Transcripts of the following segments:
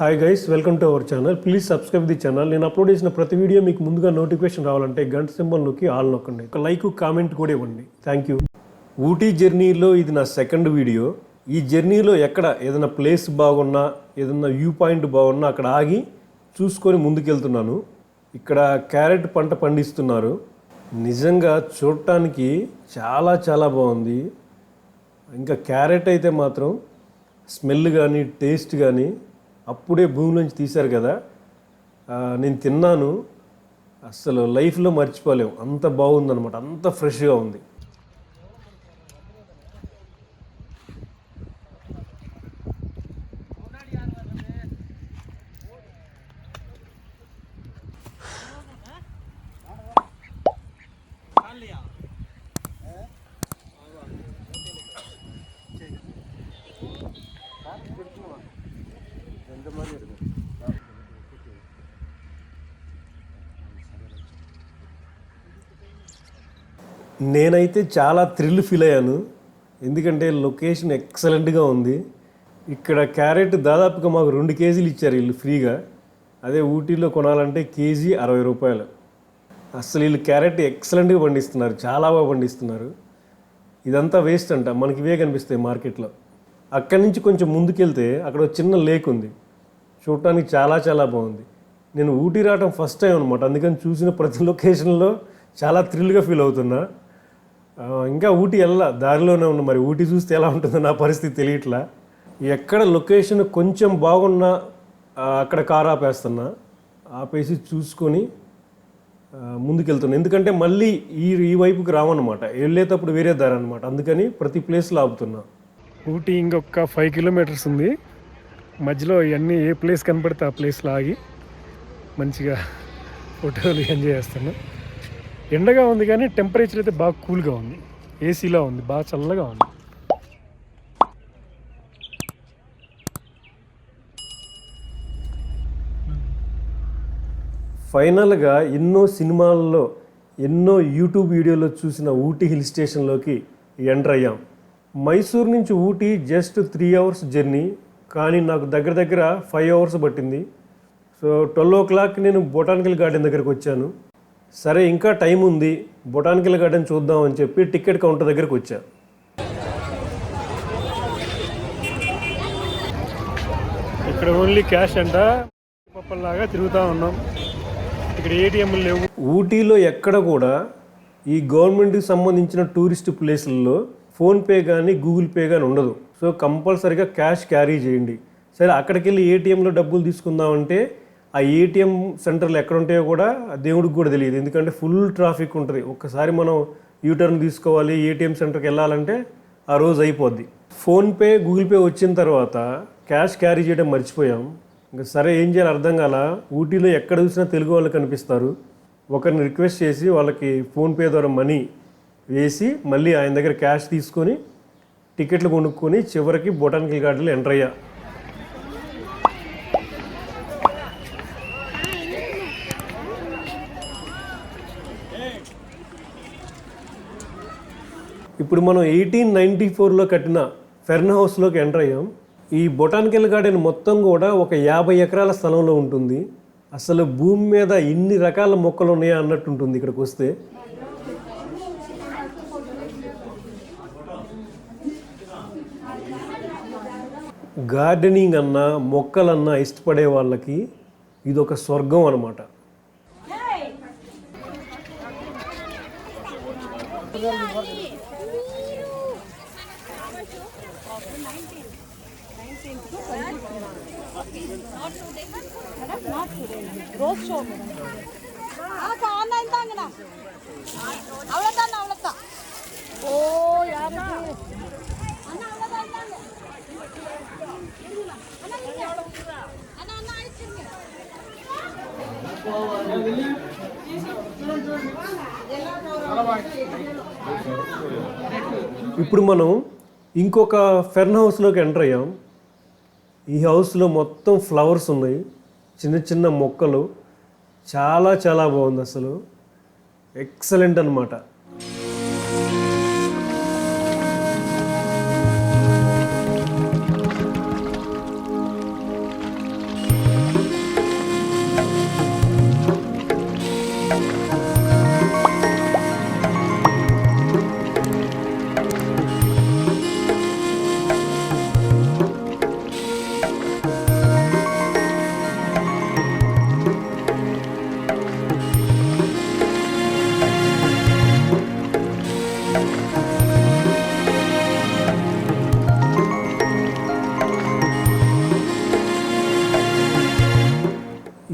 Hi guys, welcome to our channel. Please subscribe the channel. నేను upload చేసిన ప్రతి video మీకు ముందుగా నోటిఫికేషన్ రావాలంటే గంట సింబల్ నొక్కి ఆల్ నొక్కండి. ఒక లైక్, కామెంట్ కూడా ఇవ్వండి. Thank you. ఊటీ జర్నీలో ఇది నా సెకండ్ వీడియో. ఈ జర్నీలో ఎక్కడ ఏదైనా ప్లేస్ బాగున్నా, ఏదైనా వ్యూ పాయింట్ బాగున్నా అక్కడ ఆగి చూసుకొని ముందుకెళ్తున్నాను. ఇక్కడ క్యారెట్ పంట పండిస్తున్నారు. నిజంగా చూడటానికి చాలా చాలా బాగుంది. ఇంకా క్యారెట్ అయితే మాత్రం స్మెల్ కానీ టేస్ట్ కానీ అప్పుడే భూమిలోంచి తీశారు కదా, నేను తిన్నాను. అసలు లైఫ్లో మర్చిపోలేము, అంత బాగుందన్నమాట, అంత ఫ్రెష్గా ఉంది. నేనైతే చాలా థ్రిల్ ఫీల్ అయ్యాను, ఎందుకంటే లొకేషన్ ఎక్సలెంట్గా ఉంది. ఇక్కడ క్యారెట్ దాదాపుగా మాకు 2 కేజీలు ఇచ్చారు వీళ్ళు ఫ్రీగా. అదే ఊటీలో కొనాలంటే కేజీ 60 రూపాయలు. అసలు వీళ్ళు క్యారెట్ ఎక్సలెంట్గా పండిస్తున్నారు, చాలా బాగా పండిస్తున్నారు. ఇదంతా వేస్ట్ అంట, మనకి ఇవే కనిపిస్తాయి మార్కెట్లో. అక్కడి నుంచి కొంచెం ముందుకెళ్తే అక్కడ ఒక చిన్న లేక్ ఉంది, చూడటానికి చాలా చాలా బాగుంది. నేను ఊటీ రావడం ఫస్ట్ టైం అనమాట, అందుకని చూసిన ప్రతి లొకేషన్లో చాలా థ్రిల్గా ఫీల్ అవుతున్నా. ఇంకా ఊటీ దారిలోనే ఉన్నా, మరి ఊటీ చూస్తే ఎలా ఉంటుందో నా పరిస్థితి తెలియట్లా. ఎక్కడ లొకేషన్ కొంచెం బాగున్నా అక్కడ కారు ఆపేసి చూసుకొని ముందుకెళ్తున్నాను. ఎందుకంటే మళ్ళీ ఈ వైపుకి రావన్నమాట, వెళ్ళేటప్పుడు వేరే దారి అనమాట, అందుకని ప్రతి ప్లేస్లో ఆపుతున్నా. ఊటీ ఇంకొక 5 కిలోమీటర్స్ ఉంది. మధ్యలో ఇవన్నీ ఏ ప్లేస్ కనపడితే ఆ ప్లేస్లో ఆగి మంచిగా ఫోటోలు ఎంజాయ్ చేస్తాను. ఎండగా ఉంది కానీ టెంపరేచర్ అయితే బాగా కూల్గా ఉంది, ఏసీలో ఉంది, బాగా చల్లగా ఉంది. ఫైనల్గా ఎన్నో సినిమాల్లో, ఎన్నో యూట్యూబ్ వీడియోలో చూసిన ఊటీ హిల్ స్టేషన్లోకి ఎంటర్ అయ్యాం. మైసూర్ నుంచి ఊటీ జస్ట్ 3 అవర్స్ జర్నీ, కానీ నాకు దగ్గర దగ్గర 5 అవర్స్ పట్టింది. సో 12 o'clock నేను బొటానికల్ గార్డెన్ దగ్గరికి వచ్చాను. సరే ఇంకా టైం ఉంది, బొటానికల్ గార్డెన్ చూద్దాం అని చెప్పి టికెట్ కౌంటర్ దగ్గరికి వచ్చా. ఇక్కడ ఓన్లీ క్యాష్ అంట, పప్పల్లాగా తిరుగుతూ ఉన్నాం. ఇక్కడ ఏటీఎంలు లేవు. ఊటీలో ఎక్కడ కూడా ఈ గవర్నమెంట్కి సంబంధించిన టూరిస్ట్ ప్లేసుల్లో ఫోన్పే కానీ గూగుల్ పే కానీ ఉండదు. సో కంపల్సరీగా క్యాష్ క్యారీ చేయండి. సరే అక్కడికి వెళ్ళి ఏటీఎంలో డబ్బులు తీసుకుందామంటే ఆ ఏటీఎం సెంటర్లు ఎక్కడ ఉంటాయో కూడా దేవుడికి కూడా తెలియదు, ఎందుకంటే ఫుల్ ట్రాఫిక్ ఉంటుంది. ఒక్కసారి మనం యూటర్న్ తీసుకోవాలి, ఏటీఎం సెంటర్కి వెళ్ళాలంటే ఆ రోజు అయిపోద్ది. ఫోన్పే గూగుల్ పే వచ్చిన తర్వాత క్యాష్ క్యారీ చేయడం మర్చిపోయాం. ఇంకా సరే ఏం చేయాలి అర్థం కాల. ఊటీలో ఎక్కడ చూసినా తెలుగు వాళ్ళు కనిపిస్తారు. ఒకరిని రిక్వెస్ట్ చేసి వాళ్ళకి ఫోన్పే ద్వారా మనీ వేసి మళ్ళీ ఆయన దగ్గర క్యాష్ తీసుకొని టికెట్లు కొనుక్కొని చివరికి బొటానికల్ గార్డెన్లో ఎంటర్ అయ్యా. ఇప్పుడు మనం 1894లో కట్టిన ఫెర్న్ హౌస్లోకి ఎంటర్ అయ్యాం. ఈ బొటానికల్ గార్డెన్ మొత్తం కూడా ఒక 50 ఎకరాల స్థలంలో ఉంటుంది. అసలు భూమి మీద ఇన్ని రకాల మొక్కలు ఉన్నాయా అన్నట్టు ఉంటుంది ఇక్కడికి వస్తే. గార్డెనింగ్ అన్నా మొక్కలన్నా ఇష్టపడే వాళ్ళకి ఇదొక స్వర్గం అన్నమాట. ఇప్పుడు మనం ఇంకొక ఫెర్న్ హౌస్లోకి ఎంటర్ అయ్యాం. ఈ హౌస్లో మొత్తం ఫ్లవర్స్ ఉన్నాయి, చిన్న చిన్న మొక్కలు, చాలా చాలా బాగుంది. అసలు ఎక్సలెంట్ అన్నమాట.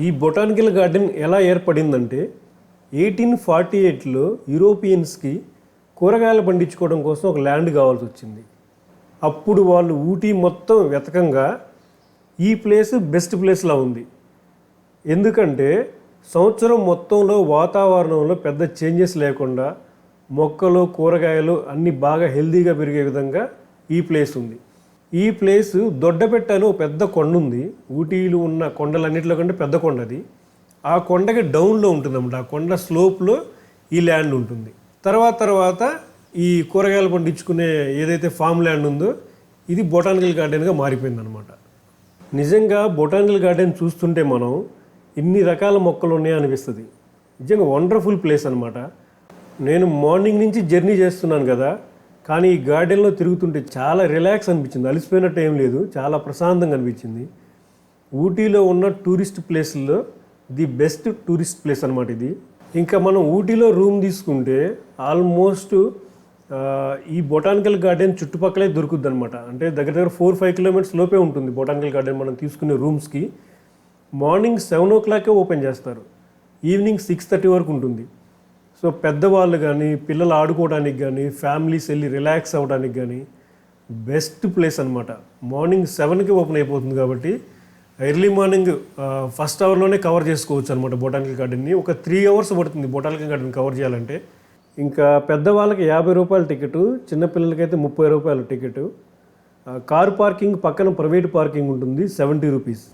ఈ బొటానికల్ గార్డెన్ ఎలా ఏర్పడిందంటే 1848లో యూరోపియన్స్కి కూరగాయలు పండించుకోవడం కోసం ఒక ల్యాండ్ కావాల్సి వచ్చింది. అప్పుడు వాళ్ళు ఊటీ మొత్తం వెతకంగా ఈ ప్లేస్ బెస్ట్ ప్లేస్లా ఉంది. ఎందుకంటే సంవత్సరం మొత్తంలో వాతావరణంలో పెద్ద చేంజెస్ లేకుండా మొక్కలు కూరగాయలు అన్నీ బాగా హెల్తీగా పెరిగే విధంగా ఈ ప్లేస్ ఉంది. ఈ ప్లేస్ దొడ్డపెట్ట అని ఒక పెద్ద కొండ ఉంది. ఊటీలో ఉన్న కొండలన్నింటిలో కంటే పెద్ద కొండ అది. ఆ కొండకి డౌన్లో ఉంటుంది అన్నమాట. ఆ కొండ స్లోప్లో ఈ ల్యాండ్ ఉంటుంది. తర్వాత ఈ కూరగాయలు పండించుకునే ఏదైతే ఫామ్ ల్యాండ్ ఉందో ఇది బొటానికల్ గార్డెన్గా మారిపోయింది అనమాట. నిజంగా బొటానికల్ గార్డెన్ చూస్తుంటే మనం ఇన్ని రకాల మొక్కలు ఉన్నాయని అనిపిస్తుంది. నిజంగా వండర్ఫుల్ ప్లేస్ అనమాట. నేను మార్నింగ్ నుంచి జర్నీ చేస్తున్నాను కదా, కానీ ఈ గార్డెన్లో తిరుగుతుంటే చాలా రిలాక్స్ అనిపించింది. అలసిపోయినట్టు ఏం లేదు, చాలా ప్రశాంతంగా అనిపించింది. ఊటీలో ఉన్న టూరిస్ట్ ప్లేస్లో ది బెస్ట్ టూరిస్ట్ ప్లేస్ అనమాట ఇది. ఇంకా మనం ఊటీలో రూమ్ తీసుకుంటే ఆల్మోస్ట్ ఈ బొటానికల్ గార్డెన్ చుట్టుపక్కలే దొరుకుద్ది అనమాట. అంటే దగ్గర 4-5 కిలోమీటర్స్ లోపే ఉంటుంది బొటానికల్ గార్డెన్ మనం తీసుకునే రూమ్స్కి. మార్నింగ్ 7 o'clock ఓపెన్ చేస్తారు, ఈవినింగ్ 6:30 వరకు ఉంటుంది. సో పెద్దవాళ్ళు కానీ పిల్లలు ఆడుకోవడానికి కానీ ఫ్యామిలీస్ వెళ్ళి రిలాక్స్ అవ్వడానికి కానీ బెస్ట్ ప్లేస్ అనమాట. మార్నింగ్ 7కి ఓపెన్ అయిపోతుంది కాబట్టి ఎర్లీ మార్నింగ్ ఫస్ట్ అవర్లోనే కవర్ చేసుకోవచ్చు అనమాట బొటానికల్ గార్డెన్ని. ఒక 3 hours పడుతుంది బొటానికల్ గార్డెన్ కవర్ చేయాలంటే. ఇంకా పెద్దవాళ్ళకి 50 రూపాయల టికెట్, చిన్నపిల్లలకైతే 30 రూపాయల టికెట్. కారు పార్కింగ్ పక్కన ప్రైవేట్ పార్కింగ్ ఉంటుంది, 70 రూపీస్.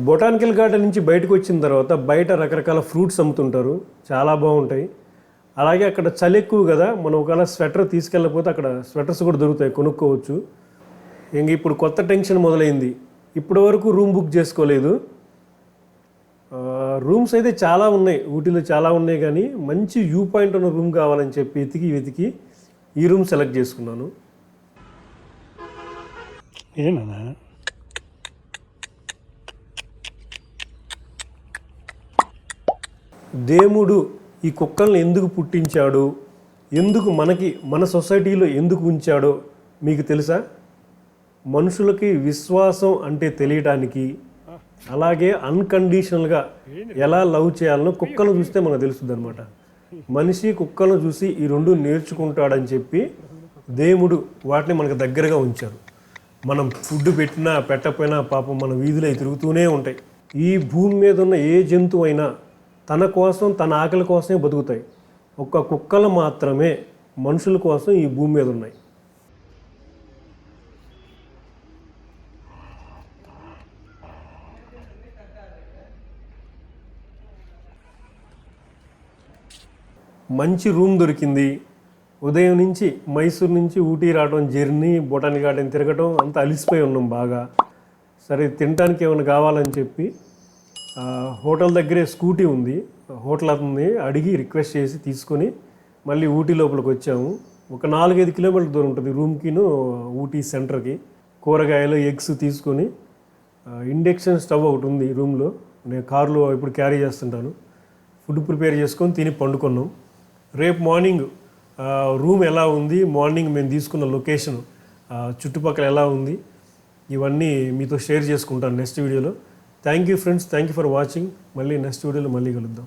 బొటానికల్ గార్డెన్ నుంచి బయటకు వచ్చిన తర్వాత బయట రకరకాల ఫ్రూట్స్ అమ్ముతుంటారు, చాలా బాగుంటాయి. అలాగే అక్కడ చలి ఎక్కువ కదా, మనం ఒకవేళ స్వెటర్ తీసుకెళ్ళకపోతే అక్కడ స్వెటర్స్ కూడా దొరుకుతాయి, కొనుక్కోవచ్చు. ఇంక ఇప్పుడు కొత్త టెన్షన్ మొదలైంది. ఇప్పటి వరకు రూమ్ బుక్ చేసుకోలేదు. రూమ్స్ అయితే చాలా ఉన్నాయి, ఊటీలో చాలా ఉన్నాయి, కానీ మంచి వ్యూ పాయింట్ ఉన్న రూమ్ కావాలని చెప్పి వెతికి ఈ రూమ్ సెలెక్ట్ చేసుకున్నాను. ఏనా దేవుడు ఈ కుక్కల్ని ఎందుకు పుట్టించాడు, ఎందుకు మన సొసైటీలో ఎందుకు ఉంచాడో మీకు తెలుసా? మనుషులకి విశ్వాసం అంటే తెలియటానికి, అలాగే అన్కండిషనల్గా ఎలా లవ్ చేయాలనో కుక్కలను చూస్తే మనకు తెలుస్తుంది అనమాట. మనిషి కుక్కలను చూసి ఈ రెండు నేర్చుకుంటాడని చెప్పి దేవుడు వాటిని మనకు దగ్గరగా ఉంచారు. మనం ఫుడ్ పెట్టినా పెట్టకపోయినా పాపం మన వీధిలో తిరుగుతూనే ఉంటాయి. ఈ భూమి మీద ఉన్న ఏ జంతువు అయినా తన కోసం, తన ఆకలి కోసమే బతుకుతాయి. ఒక్క కుక్కలు మాత్రమే మనుషుల కోసం ఈ భూమి మీద ఉన్నాయి. మంచి రూమ్ దొరికింది. ఉదయం నుంచి మైసూర్ నుంచి ఊటీ రావడం, జర్నీ, బొటానికల్ గార్డెన్ తిరగటం అంతా అలిసిపోయి ఉన్నాం బాగా. సరే తినడానికి ఏమైనా కావాలని చెప్పి హోటల్ దగ్గరే స్కూటీ ఉంది, హోటల్ అతన్ని అడిగి రిక్వెస్ట్ చేసి తీసుకొని మళ్ళీ ఊటీ లోపలికి వచ్చాము. ఒక 4-5 కిలోమీటర్ల దూరం ఉంటుంది రూమ్కిను ఊటీ సెంటర్కి. కూరగాయలు, ఎగ్స్ తీసుకొని, ఇండక్షన్ స్టవ్ ఒకటి ఉంది రూమ్లో, నేను కారులో ఇప్పుడు క్యారీ చేస్తుంటాను. ఫుడ్ ప్రిపేర్ చేసుకొని తిని పండుకున్నాం. రేపు మార్నింగ్ రూమ్ ఎలా ఉంది, మార్నింగ్ మేము తీసుకున్న లొకేషన్ చుట్టుపక్కల ఎలా ఉంది, ఇవన్నీ మీతో షేర్ చేసుకుంటాను నెక్స్ట్ వీడియోలో. Thank you friends, thank you for watching. మళ్ళీ నెక్స్ట్ వీడియోలో మళ్ళీ కలుద్దాం.